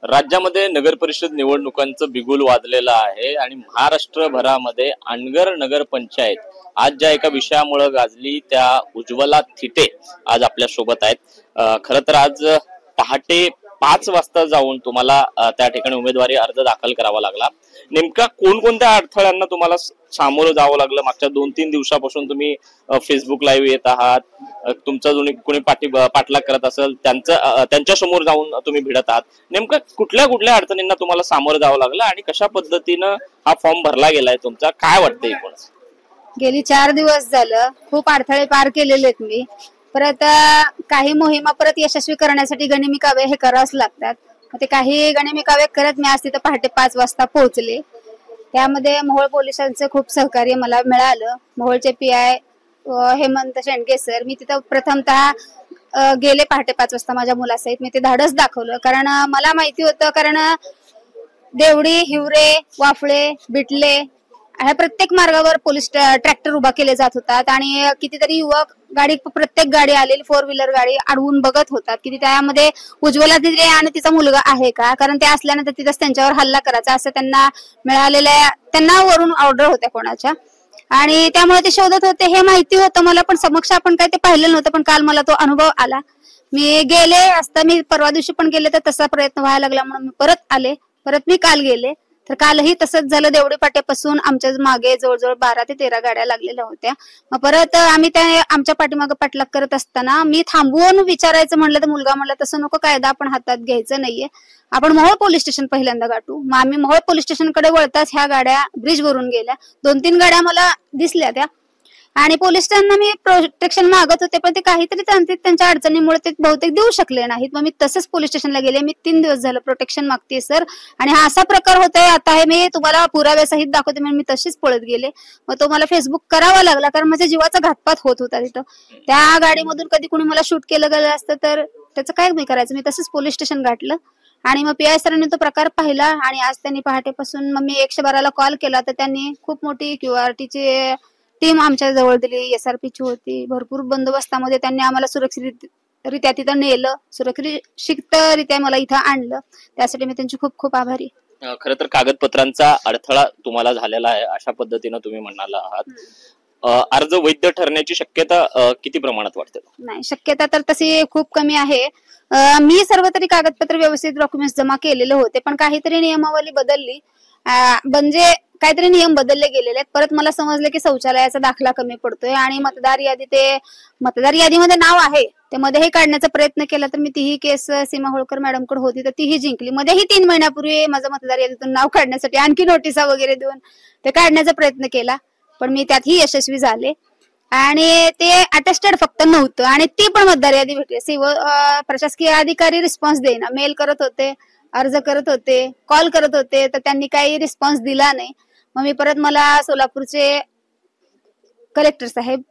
राज्यामध्ये नगर परिषद निवडणुकांचं बिगुल वाजलेलं आहे आणि महाराष्ट्रभरामध्ये अनगर नगर पंचायत आज ज्या एका विषयामुळे गाजली त्या उज्ज्वला थिटे आज आपल्या सोबत आहेत। खरं तर आज पहाटे 5 वाजता जाऊन तुम्हाला त्या ठिकाणी उमेदवारी अर्ज दाखल करावा लागला। नेमका कोणकोणत्या अडथळ्यांना तुम्हाला सामोरं जावं लागलं? मागच्या 2-3 दिवसापासून तुम्ही फेसबुक लाईव्ह येत आहात, तुमचा कोणी पाठलाग करत असेल त्यांच्या समोर जाऊन तुम्ही भिडत आहात। नेमकं कुठल्या कुठल्या अडचणींना तुम्हाला सामोरं जावं लागलं आणि कशा पद्धतीनं हा फॉर्म भरला गेलाय तुमचा, काय वाटतंय? गेली 4 दिवस झालं खूप अडथळे पार केलेले आहेत मी। परत काही मोहिमा परत यशस्वी करण्यासाठी गनिमी काव्य हे करावंच लागतात। ते काही गनिमी काव्य करत मी आज तिथं पहाटे 5 वाजता पोहोचले। त्यामध्ये मोहोळ पोलिसांचं खूप सहकार्य मला मिळालं। मोहोळचे PI हेमंत शेंडगे सर, मी तिथं प्रथमतः गेले पहाटे 5 वाजता माझ्या मुलासहित। मी ते धाडस दाखवलं कारण मला माहिती होतं, कारण देवडी, हिवरे, वाफळे, बिटले ह्या प्रत्येक मार्गावर पोलीस ट्रॅक्टर उभा केले जात होतात आणि कितीतरी युवक प्रत्येक गाडी आलेली 4 व्हीलर गाडी अडवून बघत होतात की त्यामध्ये उज्ज्वला थिटे आणि तिचा मुलगा आहे का, कारण ते असल्यानंतर तिथंच त्यांच्यावर हल्ला करायचा असं त्यांना वरून ऑर्डर होत्या कोणाच्या, आणि त्यामुळे ते शोधत होते। हे माहिती होतं मला, पण समक्ष आपण काय ते पाहिलं नव्हतं, पण काल मला तो अनुभव आला। मी गेले असता, मी परवा दिवशी पण गेले तर तसा प्रयत्न व्हायला लागला म्हणून मी परत आले। परत मी काल गेले तर कालही तसंच झालं। देवडी पाट्यापासून आमच्या मागे जवळजवळ 12 ते 13 गाड्या लागलेल्या होत्या। मग परत आम्ही त्या आमच्या पाठीमागे पाठलाग करत असताना मी थांबवून विचारायचं म्हणलं तर मुलगा म्हणला तसं नको, कायदा आपण हातात घ्यायचं नाहीये, आपण मोहोळ पोलीस स्टेशन पहिल्यांदा गाठू। मग आम्ही मोहोळ पोलीस स्टेशनकडे वळताच ह्या गाड्या ब्रिज वरून गेल्या। 2-3 गाड्या मला दिसल्या त्या, आणि पोलिसांना मी प्रोटेक्शन मागत होते, पण ते काहीतरी तांत्रिक त्यांच्या अडचणीमुळे ते बहुतेक देऊ शकले नाहीत। मग मी तसंच पोलीस स्टेशनला गेले। मी 3 दिवस झालं प्रोटेक्शन मागते सर, आणि हा असा प्रकार होतोय, आता हे मी तुम्हाला पुराव्यासहित दाखवते म्हणून मी तशीच पळत गेले। मग तो मला फेसबुक करावा लागला कारण माझ्या जीवाचा घातपात होत होता तिथं। त्या गाडीमधून कधी कुणी मला शूट केलं गेलं असतं तर त्याचं काय मी करायचं। मी तसंच पोलीस स्टेशन गाठलं आणि मग PI सरांनी तो प्रकार पाहिला आणि आज त्यांनी पहाटेपासून मग मी 112ला कॉल केला तर त्यांनी खूप मोठी QRTची टीम आमच्या जवळ दिली, SRPची होती। भरपूर बंदोबस्तामध्ये त्यांनी आम्हाला सुरक्षितरित्या तिथं नेलं, सुरक्षितरित्या मला इथं आणलं। त्यासाठी मी त्यांची खूप खूप आभारी। खरं तर कागदपत्रांचा अडथळा तुम्हाला झालेला आहे अशा पद्धतीनं तुम्ही म्हणाला आहात। अर्ज वैध ठरण्याची शक्यता किती प्रमाणात वाटते? नाही, शक्यता तर तशी खूप कमी आहे। मी सर्व तरी कागदपत्र व्यवस्थित डॉक्युमेंट्स जमा केलेले होते, पण काहीतरी नियमावली बदलली, म्हणजे काहीतरी नियम बदलले गेलेले आहेत। परत मला समजलं की शौचालयाचा दाखला कमी पडतोय आणि मतदार यादीमध्ये नाव आहे ते मध्येही काढण्याचा प्रयत्न केला, तर मी तीही केस सीमा होळकर मॅडमकडे होती तर तीही जिंकली। मध्येही 3 महिन्यापूर्वी माझं मतदार यादीतून नाव काढण्यासाठी आणखी नोटिसा वगैरे देऊन ते काढण्याचा प्रयत्न केला, पण मी त्यातही यशस्वी झाले। आणि ते अटेस्टेड फक्त नव्हतं आणि ती पण मतदार यादी भेटली। प्रशासकीय अधिकारी रिस्पॉन्स देईना, मेल करत होते, अर्ज करत होते, कॉल करत होते, तर त्यांनी काही रिस्पॉन्स दिला नाही। मग मी परत मला सोलापूरचे कलेक्टर साहेब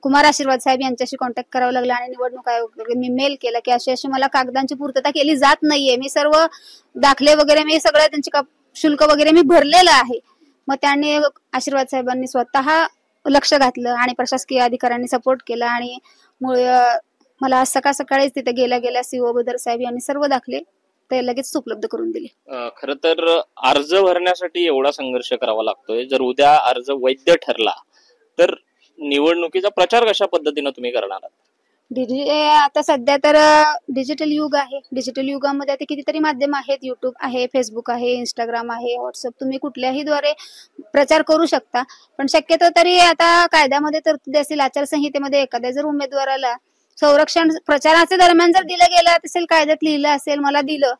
कुमार आशीर्वाद साहेब यांच्याशी कॉन्टॅक्ट करावं लागला आणि निवडणूक आयोग मी मेल केला की अशी मला कागदांची पूर्तता केली जात नाहीये, मी सर्व दाखले वगैरे मी सगळं त्यांची शुल्क वगैरे मी भरलेलं आहे। मग त्यांनी आशीर्वाद साहेबांनी स्वतः लक्ष घातलं आणि प्रशासकीय अधिकाऱ्यांनी सपोर्ट केला आणि मला सकाळ सकाळीच तिथे गेल्या CO बदर साहेब यांनी सर्व दाखले ते लगेच उपलब्ध करून दिले। खरं तर अर्ज भरण्यासाठी एवढा संघर्ष करावा लागतोय, जर उद्या अर्ज वैध ठरला तर निवडणुकीचा प्रचार कशा पद्धतीने तुम्ही करणार आहात? आता सध्या तर डिजिटल युग आहे। डिजिटल युगामध्ये आता कितीतरी माध्यम आहेत, YouTube आहे, फेसबुक आहे, Instagram आहे, व्हॉट्सअप, तुम्ही कुठल्याही द्वारे प्रचार करू शकता। पण शक्यतो तरी आता कायद्यामध्ये तरतुदी असेल, आचारसंहितेमध्ये एखाद्या जर उमेदवाराला संरक्षण प्रचाराच्या दरम्यान जर दिलं गेलं असेल, कायद्यात लिहिलं असेल, मला दिलं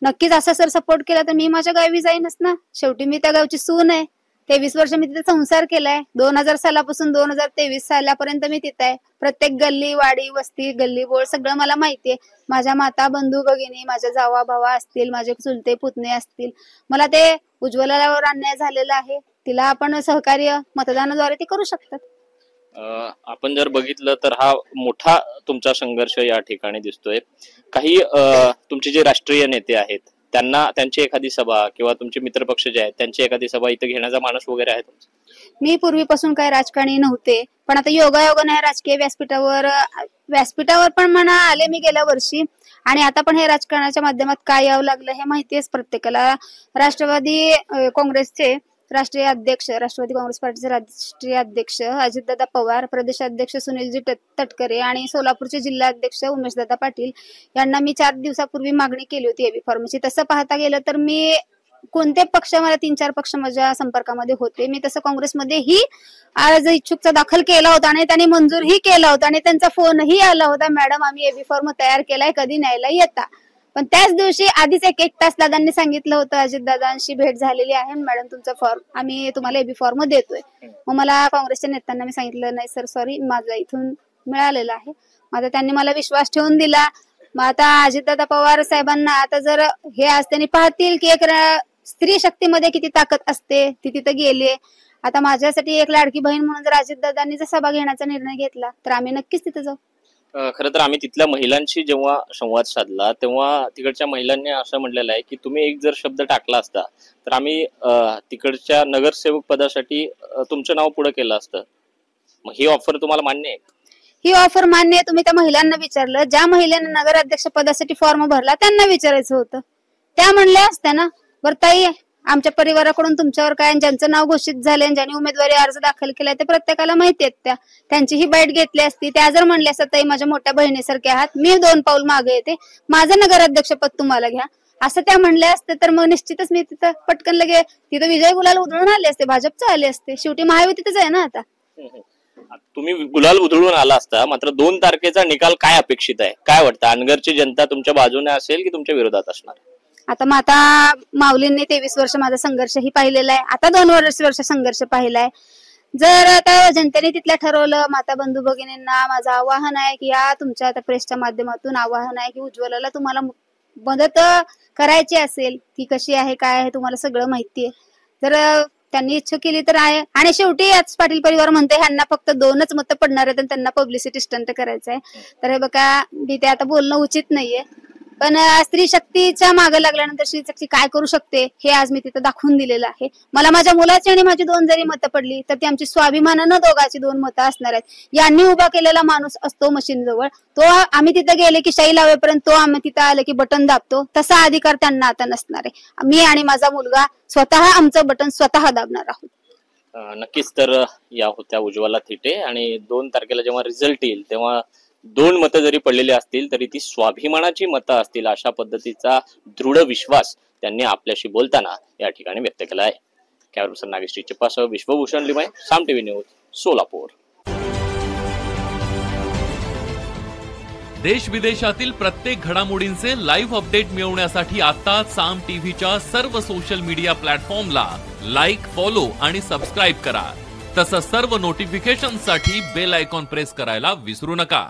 नक्कीच असं सर सपोर्ट केला तर मी माझ्या गावी जाईनच ना। शेवटी मी त्या गावची सून आहे, 23 वर्ष मी तिथे संसार केलाय। 2000 सालापासून 2023 सालापर्यंत मी तिथे आहे। प्रत्येक गल्ली, वाडी, वस्ती, गल्ली बोळ सगळं मला माहितीये। माझ्या माता, बंधू, भगिनी, माझ्या जावा भावा असतील, माझे चुलते पुतणे असतील, मला ते उज्ज्वलावर अन्याय झालेला आहे, तिला आपण सहकार्य मतदानाद्वारे ते करू शकतात। आपण जर बघितलं तर हा मोठा तुमचा संघर्ष या ठिकाणी दिसतोय। काही तुमचे जे राष्ट्रीय नेते आहेत त्यांची एखादी सभा किंवा तुमचे मित्रपक्ष जे आहेत त्यांची एखादी सभा इथं घेण्याचा मानस वगैरे आहे तुमचा? मी पूर्वीपासून काही राजकारणी नव्हते, पण आता योगायोगाने राजकीय व्यासपीठावर पण म्हणा आले मी गेल्या वर्षी, आणि आता पण हे राजकारणाच्या माध्यमात काय यावं लागलं हे माहितीच प्रत्येकाला. राष्ट्रवादी काँग्रेसचे राष्ट्रीय अध्यक्ष, राष्ट्रवादी काँग्रेस पार्टीचे राष्ट्रीय अध्यक्ष अजितदादा पवार, प्रदेशाध्यक्ष सुनीलजी तटकरे आणि सोलापूरचे जिल्हाध्यक्ष उमेशदादा पाटील यांना मी 4 दिवसापूर्वी मागणी केली होती एबी फॉर्मची. तसं पाहता गेलं तर मी कोणते पक्ष, मला 3-4 पक्ष माझ्या संपर्कामध्ये होते. मी तसं काँग्रेसमध्येही आज इच्छुकचा दाखल केला होता आणि त्यांनी मंजूरही केला होता आणि त्यांचा फोनही आला होता, मॅडम आम्ही एबी फॉर्म तयार केलाय, कधी न्यायला येता. पण त्याच दिवशी आधीच 1 तास दादांनी सांगितलं होतं, अजितदादांशी भेट झालेली आहे मॅडम, तुमचा फॉर्म आम्ही तुम्हाला एबी फॉर्म देतोय. मग मला काँग्रेसच्या नेत्यांना मी सांगितलं, नाही सर सॉरी, माझा इथून मिळालेला आहे. आता त्यांनी मला विश्वास ठेवून दिला. मग आता अजितदादा पवार साहेबांना आता जर हे आज त्यांनी पाहतील की एक स्त्री शक्तीमध्ये किती ताकद असते, ती तिथे गेले. आता माझ्यासाठी एक लाडकी बहीण म्हणून जर अजितदादांनी जर सभा घेण्याचा निर्णय घेतला तर आम्ही नक्कीच तिथे जाऊ. खरं तर आम्ही तिथल्या महिलांशी जेव्हा संवाद साधला तेव्हा तिकडच्या महिलांनी असं म्हटलेलं आहे की तुम्ही एक जर शब्द टाकला असता तर आम्ही तिकडच्या नगरसेवक पदासाठी तुमचं नाव पुढे केलं असतं. मग ही ऑफर तुम्हाला मान्य आहे? ही ऑफर मान्य आहे. तुम्ही त्या महिलांना विचारलं, ज्या महिलांना नगराध्यक्ष पदासाठी फॉर्म भरला त्यांना विचारायचं होतं. त्या म्हणल्या असत्या ना, बरं ताई आमच्या परिवाराकडून तुमच्यावर काय, ज्यांचं नाव घोषित झाले, ज्यांनी उमेदवारी अर्ज दाखल केलाय ते प्रत्येकाला माहिती आहेत. त्यांची ही बैठ घेतली असती. त्या जर म्हणल्या असतात, ताई माझ्या मोठ्या बहिणीसारखे आहात, मी 2 पाऊल मागे येते, माझं नगराध्यक्ष पद तुम्हाला घ्या, असं त्या म्हणल्या असते तर मग निश्चितच मी तिथं पटकन लगे तिथं विजय गुलाल उधळून आले असते, भाजपचे आले असते. शेवटी महायुतीतच आहे ना. आता तुम्ही गुलाल उधळून आला असता, मात्र 2 तारखेचा निकाल काय अपेक्षित आहे? काय वाटतं, अनगरची जनता तुमच्या बाजूने असेल की तुमच्या विरोधात असणार? आता माता माऊलींनी 23 वर्ष माझा संघर्षही पाहिलेला आहे, आता 2 वर्ष संघर्ष पाहिलाय. जर आता जनतेने तिथल्या ठरवलं, माता बंधू भगिनींना माझं आवाहन आहे की या तुमच्या आता प्रेसच्या माध्यमातून आवाहन आहे की उज्ज्वलाला तुम्हाला मदत करायची असेल, ती कशी आहे काय आहे तुम्हाला सगळं माहिती आहे. जर त्यांनी इच्छा केली तर आहे. आणि शेवटी याच पाटील परिवार म्हणते ह्यांना फक्त 2च मतं पडणार आहेत आणि त्यांना पब्लिसिटी स्टंट करायचं आहे. तर हे बघा, मी ते आता बोलणं उचित नाहीये, पण स्त्री शक्तीच्या मागे लागल्यानंतर स्त्री शक्ती काय करू शकते हे आज मी तिथं दाखवून दिलेलं आहे. मला माझ्या मुलाची आणि माझी 2 जरी मतं पडली तर ती आमची स्वाभिमानानं दोघांची 2 मतं असणार आहेत. यांनी उभा केलेला माणूस असतो मशीन जवळ, तो आम्ही तिथं गेले की शाई लावेपर्यंत तो आम्ही तिथं आले की बटन दाबतो, तसा अधिकार त्यांना आता नसणार आहे. मी आणि माझा मुलगा स्वतः आमचं बटन स्वतः दाबणार आहोत. नक्कीच. तर या होत्या उज्ज्वला थिटे आणि 2 तारखेला जेव्हा रिझल्ट येईल तेव्हा 2 मतं जरी पडलेली असतील तरी ती स्वाभिमानाची मतं असतील अशा पद्धतीचा दृढ विश्वास त्यांनी आपल्याशी बोलताना या ठिकाणी व्यक्त केला आहे. कॅमेरा पर्सन नागेश चिप्पासह विश्वभूषण लिमाय, साम टीव्ही न्यूज, सोलापूर. देश विदेशातील प्रत्येक घडामोडींचे लाईव्ह अपडेट मिळवण्यासाठी आता साम टीव्हीच्या सर्व सोशल मीडिया प्लॅटफॉर्मला लाईक, फॉलो आणि सबस्क्राईब करा. तसंच सर्व नोटिफिकेशनसाठी बेल आयकॉन प्रेस करायला विसरू नका.